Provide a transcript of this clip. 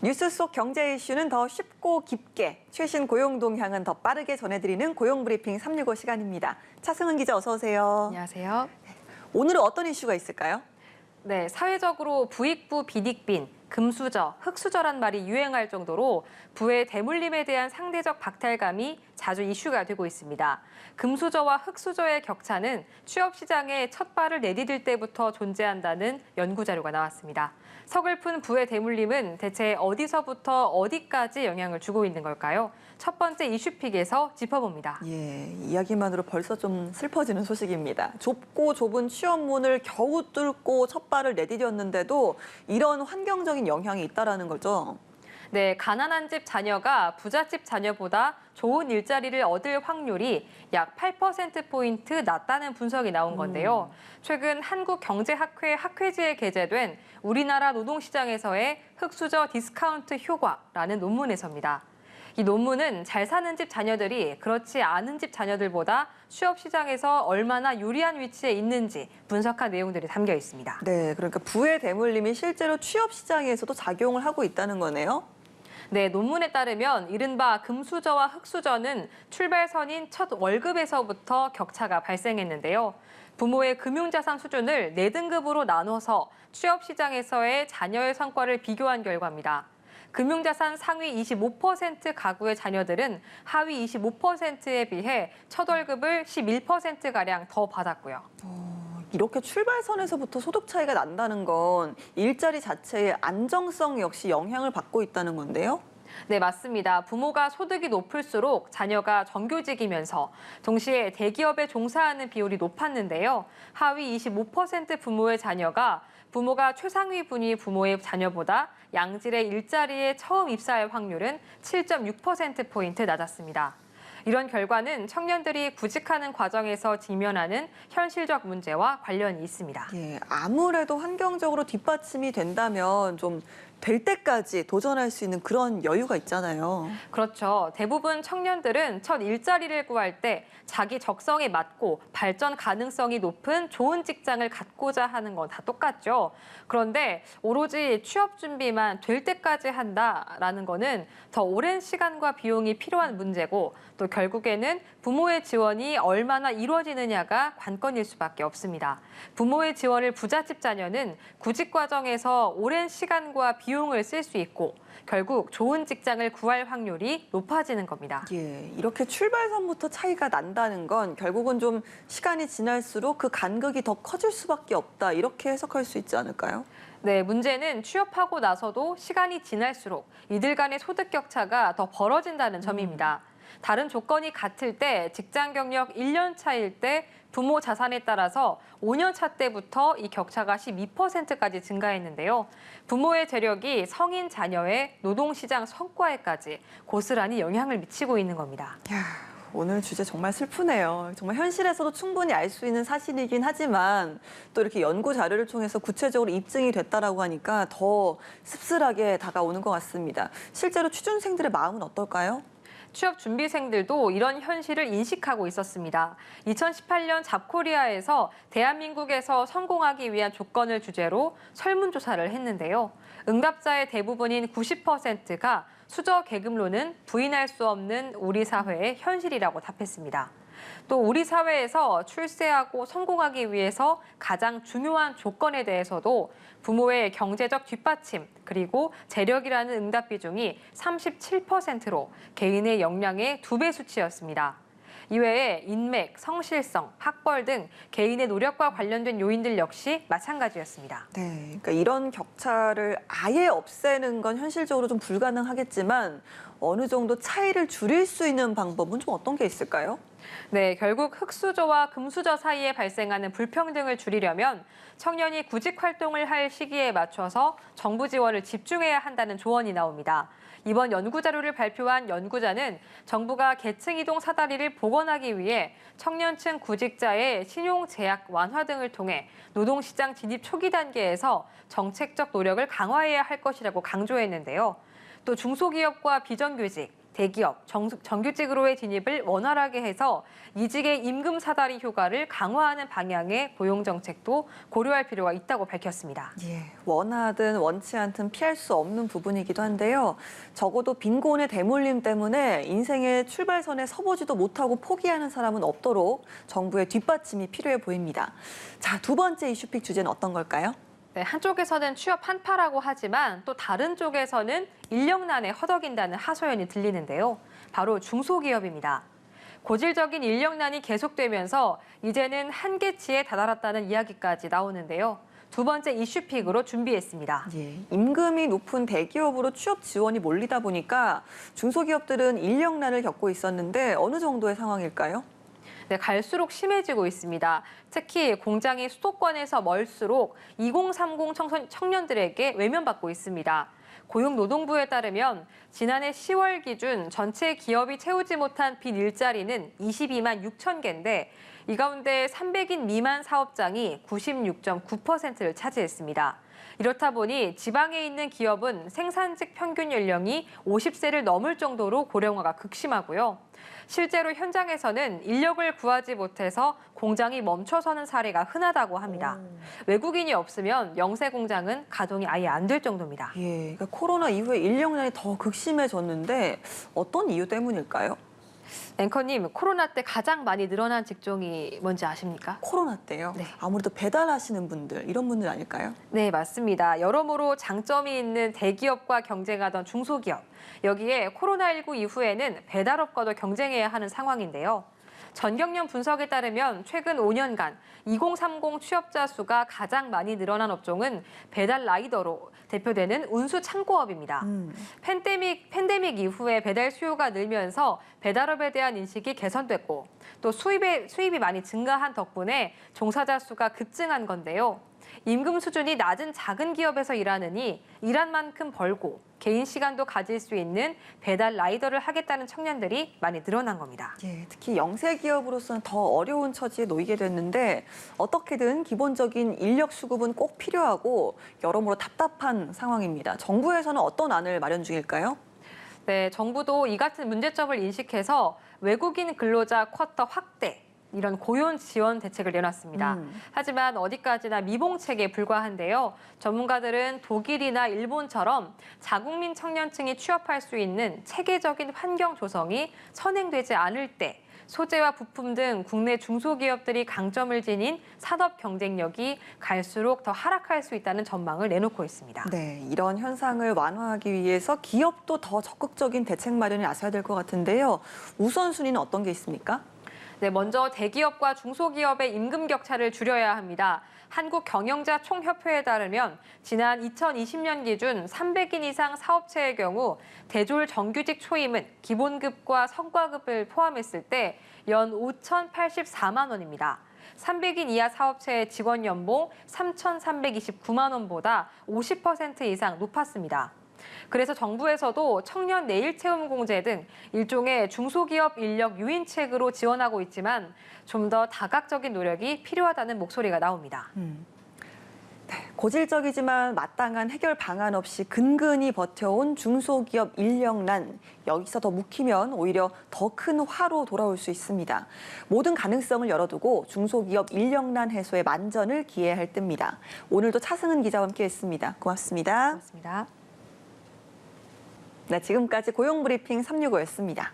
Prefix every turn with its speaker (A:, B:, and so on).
A: 뉴스 속 경제 이슈는 더 쉽고 깊게, 최신 고용 동향은 더 빠르게 전해드리는 고용브리핑 365 시간입니다. 차승은 기자 어서 오세요.
B: 안녕하세요.
A: 오늘은 어떤 이슈가 있을까요?
B: 네, 사회적으로 부익부 비익빈, 금수저, 흑수저란 말이 유행할 정도로 부의 대물림에 대한 상대적 박탈감이 자주 이슈가 되고 있습니다. 금수저와 흑수저의 격차는 취업 시장에 첫 발을 내디딜 때부터 존재한다는 연구 자료가 나왔습니다. 서글픈 부의 대물림은 대체 어디서부터 어디까지 영향을 주고 있는 걸까요? 첫 번째 이슈픽에서 짚어봅니다.
A: 예, 이야기만으로 벌써 좀 슬퍼지는 소식입니다. 좁고 좁은 취업문을 겨우 뚫고 첫 발을 내디뎠는데도 이런 환경적인 영향이 있다라는 거죠.
B: 네, 가난한 집 자녀가 부잣집 자녀보다 좋은 일자리를 얻을 확률이 약 8%포인트 낮다는 분석이 나온 건데요. 최근 한국경제학회 학회지에 게재된 우리나라 노동시장에서의 흑수저 디스카운트 효과라는 논문에서입니다. 이 논문은 잘 사는 집 자녀들이 그렇지 않은 집 자녀들보다 취업 시장에서 얼마나 유리한 위치에 있는지 분석한 내용들이 담겨 있습니다.
A: 네, 그러니까 부의 대물림이 실제로 취업 시장에서도 작용을 하고 있다는 거네요.
B: 네, 논문에 따르면 이른바 금수저와 흑수저는 출발선인 첫 월급에서부터 격차가 발생했는데요. 부모의 금융자산 수준을 4등급으로 나눠서 취업 시장에서의 자녀의 성과를 비교한 결과입니다. 금융자산 상위 25% 가구의 자녀들은 하위 25%에 비해 첫 월급을 11%가량 더 받았고요.
A: 이렇게 출발선에서부터 소득 차이가 난다는 건 일자리 자체의 안정성 역시 영향을 받고 있다는 건데요.
B: 네, 맞습니다. 부모가 소득이 높을수록 자녀가 정규직이면서 동시에 대기업에 종사하는 비율이 높았는데요. 하위 25% 부모의 자녀가 부모가 최상위 분위 부모의 자녀보다 양질의 일자리에 처음 입사할 확률은 7.6%포인트 낮았습니다. 이런 결과는 청년들이 구직하는 과정에서 직면하는 현실적 문제와 관련이 있습니다.
A: 예, 아무래도 환경적으로 뒷받침이 된다면 좀 될 때까지 도전할 수 있는 그런 여유가 있잖아요.
B: 그렇죠. 대부분 청년들은 첫 일자리를 구할 때 자기 적성에 맞고 발전 가능성이 높은 좋은 직장을 갖고자 하는 건 다 똑같죠. 그런데 오로지 취업 준비만 될 때까지 한다라는 거는 더 오랜 시간과 비용이 필요한 문제고 또 결국에는 부모의 지원이 얼마나 이루어지느냐가 관건일 수밖에 없습니다. 부모의 지원을 부잣집 자녀는 구직 과정에서 오랜 시간과 비용을 쓸 수 있고 결국 좋은 직장을 구할 확률이 높아지는 겁니다.
A: 예, 이렇게 출발선부터 차이가 난다는 건 결국은 좀 시간이 지날수록 그 간극이 더 커질 수밖에 없다. 이렇게 해석할 수 있지 않을까요?
B: 네, 문제는 취업하고 나서도 시간이 지날수록 이들 간의 소득 격차가 더 벌어진다는 점입니다. 다른 조건이 같을 때 직장 경력 1년 차일 때 부모 자산에 따라서 5년 차 때부터 이 격차가 12%까지 증가했는데요. 부모의 재력이 성인 자녀의 노동시장 성과에까지 고스란히 영향을 미치고 있는 겁니다.
A: 야, 오늘 주제 정말 슬프네요. 정말 현실에서도 충분히 알 수 있는 사실이긴 하지만 또 이렇게 연구 자료를 통해서 구체적으로 입증이 됐다라고 하니까 더 씁쓸하게 다가오는 것 같습니다. 실제로 취준생들의 마음은 어떨까요?
B: 취업 준비생들도 이런 현실을 인식하고 있었습니다. 2018년 잡코리아에서 대한민국에서 성공하기 위한 조건을 주제로 설문조사를 했는데요. 응답자의 대부분인 90%가 수저 계급론은 부인할 수 없는 우리 사회의 현실이라고 답했습니다. 또 우리 사회에서 출세하고 성공하기 위해서 가장 중요한 조건에 대해서도 부모의 경제적 뒷받침 그리고 재력이라는 응답 비중이 37%로 개인의 역량의 2배 수치였습니다. 이외에 인맥, 성실성, 학벌 등 개인의 노력과 관련된 요인들 역시 마찬가지였습니다.
A: 네, 그러니까 이런 격차를 아예 없애는 건 현실적으로 좀 불가능하겠지만 어느 정도 차이를 줄일 수 있는 방법은 좀 어떤 게 있을까요?
B: 네, 결국 흑수저와 금수저 사이에 발생하는 불평등을 줄이려면 청년이 구직 활동을 할 시기에 맞춰서 정부 지원을 집중해야 한다는 조언이 나옵니다. 이번 연구 자료를 발표한 연구자는 정부가 계층 이동 사다리를 복원하기 위해 청년층 구직자의 신용 제약 완화 등을 통해 노동시장 진입 초기 단계에서 정책적 노력을 강화해야 할 것이라고 강조했는데요. 또 중소기업과 비정규직, 대기업, 정규직으로의 진입을 원활하게 해서 이직의 임금 사다리 효과를 강화하는 방향의 고용 정책도 고려할 필요가 있다고 밝혔습니다.
A: 예, 원하든 원치 않든 피할 수 없는 부분이기도 한데요. 적어도 빈곤의 대물림 때문에 인생의 출발선에 서보지도 못하고 포기하는 사람은 없도록 정부의 뒷받침이 필요해 보입니다. 자, 두 번째 이슈픽 주제는 어떤 걸까요?
B: 네, 한쪽에서는 취업 한파라고 하지만 또 다른 쪽에서는 인력난에 허덕인다는 하소연이 들리는데요. 바로 중소기업입니다. 고질적인 인력난이 계속되면서 이제는 한계치에 다다랐다는 이야기까지 나오는데요. 두 번째 이슈픽으로 준비했습니다.
A: 예, 임금이 높은 대기업으로 취업 지원이 몰리다 보니까 중소기업들은 인력난을 겪고 있었는데 어느 정도의 상황일까요?
B: 네, 갈수록 심해지고 있습니다. 특히 공장이 수도권에서 멀수록 2030 청년들에게 외면받고 있습니다. 고용노동부에 따르면 지난해 10월 기준 전체 기업이 채우지 못한 빈 일자리는 22만 6천 개인데 이 가운데 300인 미만 사업장이 96.9%를 차지했습니다. 이렇다 보니 지방에 있는 기업은 생산직 평균 연령이 50세를 넘을 정도로 고령화가 극심하고요. 실제로 현장에서는 인력을 구하지 못해서 공장이 멈춰서는 사례가 흔하다고 합니다. 외국인이 없으면 영세 공장은 가동이 아예 안 될 정도입니다.
A: 예, 그러니까 코로나 이후에 인력난이 더 극심해졌는데 어떤 이유 때문일까요?
B: 앵커님, 코로나 때 가장 많이 늘어난 직종이 뭔지 아십니까?
A: 코로나 때요?
B: 네.
A: 아무래도 배달하시는 분들, 이런 분들 아닐까요?
B: 네, 맞습니다. 여러모로 장점이 있는 대기업과 경쟁하던 중소기업. 여기에 코로나19 이후에는 배달업과도 경쟁해야 하는 상황인데요. 전경련 분석에 따르면 최근 5년간 2030 취업자 수가 가장 많이 늘어난 업종은 배달 라이더로 대표되는 운수 창고업입니다. 팬데믹 이후에 배달 수요가 늘면서 배달업에 대한 인식이 개선됐고 또 수입이 많이 증가한 덕분에 종사자 수가 급증한 건데요. 임금 수준이 낮은 작은 기업에서 일하느니 일한 만큼 벌고 개인 시간도 가질 수 있는 배달 라이더를 하겠다는 청년들이 많이 늘어난 겁니다.
A: 예, 특히 영세 기업으로서는 더 어려운 처지에 놓이게 됐는데 어떻게든 기본적인 인력 수급은 꼭 필요하고 여러모로 답답한 상황입니다. 정부에서는 어떤 안을 마련 중일까요?
B: 네, 정부도 이 같은 문제점을 인식해서 외국인 근로자 쿼터 확대, 이런 고용 지원 대책을 내놨습니다. 하지만 어디까지나 미봉책에 불과한데요. 전문가들은 독일이나 일본처럼 자국민 청년층이 취업할 수 있는 체계적인 환경 조성이 선행되지 않을 때 소재와 부품 등 국내 중소기업들이 강점을 지닌 산업 경쟁력이 갈수록 더 하락할 수 있다는 전망을 내놓고 있습니다.
A: 네, 이런 현상을 완화하기 위해서 기업도 더 적극적인 대책 마련에 나서야 될 것 같은데요. 우선순위는 어떤 게 있습니까?
B: 네, 먼저 대기업과 중소기업의 임금 격차를 줄여야 합니다. 한국경영자총협회에 따르면 지난 2020년 기준 300인 이상 사업체의 경우 대졸 정규직 초임은 기본급과 성과급을 포함했을 때 연 5,084만 원입니다. 300인 이하 사업체의 직원 연봉 3,329만 원보다 50% 이상 높았습니다. 그래서 정부에서도 청년 내일 채움 공제 등 일종의 중소기업 인력 유인책으로 지원하고 있지만 좀 더 다각적인 노력이 필요하다는 목소리가 나옵니다.
A: 네, 고질적이지만 마땅한 해결 방안 없이 근근히 버텨온 중소기업 인력난, 여기서 더 묵히면 오히려 더 큰 화로 돌아올 수 있습니다. 모든 가능성을 열어두고 중소기업 인력난 해소에 만전을 기해할 때입니다. 오늘도 차승은 기자와 함께했습니다. 고맙습니다.
B: 고맙습니다.
A: 네, 지금까지 고용브리핑 365였습니다.